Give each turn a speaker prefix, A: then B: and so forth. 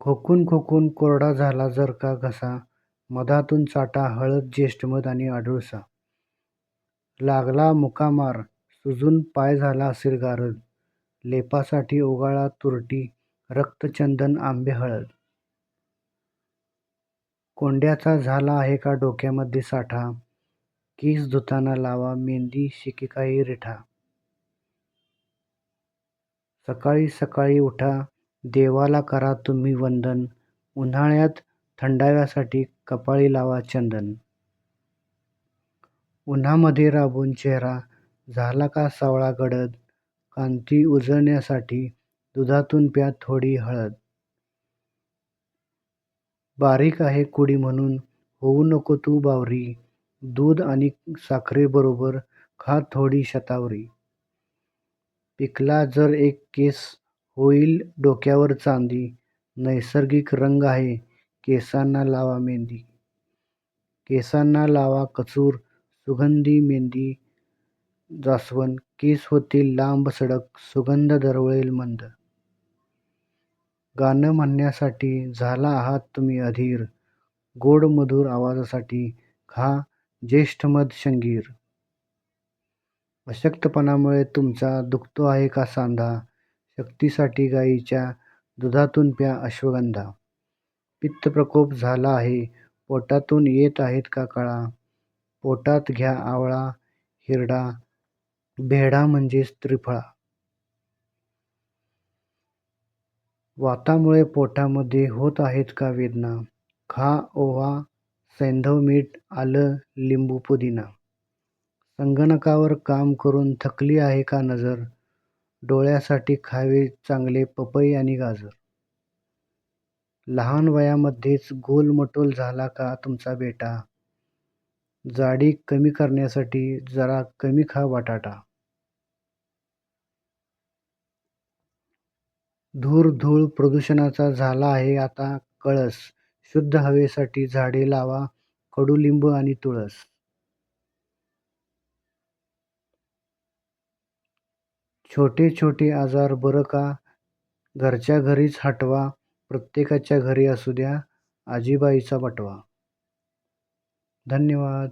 A: खोकून खोकून कोरडा झाला जर का घसा, मधातून चाटा हळद ज्येष्ठमध आणि आडूळसा. लागला मुका सुजून पाय झाला असेल गारद, लेपासाठी ओगाळा तुरटी, रक्तचंदन आंबे हळद. कोंड्याचा झाला आहे का डोक्यामध्ये साठा, केस धुताना लावा मेंदी शिकेकाई रिठा. सकाळी सकाळी उठा, देवाला करा तुम्ही वंदन, उन्हाळ्यात थंडाव्यासाठी कपाळी लावा चंदन. उन्हामध्ये राबून चेहरा झाला का सावळा गडद, कांती उजळण्यासाठी दुधातून प्या थोडी हळद. बारीक आहे कुडी म्हणून होऊ नको तू बावरी, दूध आणि साखरेबरोबर खा थोडी शतावरी. पिकला जर एक केस होईल डोक्यावर चांदी, नैसर्गिक रंग आहे केसांना लावा मेहंदी. केसांना लावा कसूर सुगंधी मेहंदी जास्वंद, केस होतील लांब सडक सुगंध दरवळेल मंद. गाणं म्हणण्यासाठी झाला आहात तुम्ही अधीर, गोड मधुर आवाजासाठी खा ज्येष्ठमध शंगीर. अशक्तपणामुळे तुमचा दुखतो आहे का सांधा, शक्तीसाठी गाईच्या दुधातून प्या अश्वगंधा. पित्तप्रकोप झाला आहे पोटातून येत आहेत का कळा, पोटात घ्या आवळा हिरडा बेहडा म्हणजेच त्रिफळा. वातामुळे पोटामध्ये होत आहेत का वेदना, खा ओवा सैंधव मीठ आलं लिंबू पुदिना. संगणकावर काम करून थकली आहे का नजर, डोळ्यासाठी खावे चांगले पपई आणि गाजर. लहान वयामध्येच गोलमटोल झाला का तुमचा बेटा, जाडी कमी करण्यासाठी जरा कमी खा बटाटा. धूर धूळ प्रदूषणाचा झाला आहे आता कळस, शुद्ध हवेसाठी झाडे लावा कडुलिंब आणि तुळस. छोटे छोटे आजार बरं का घरच्या घरीच हटवा, प्रत्येकाच्या घरी असू द्या आजीबाईचा बटवा. धन्यवाद.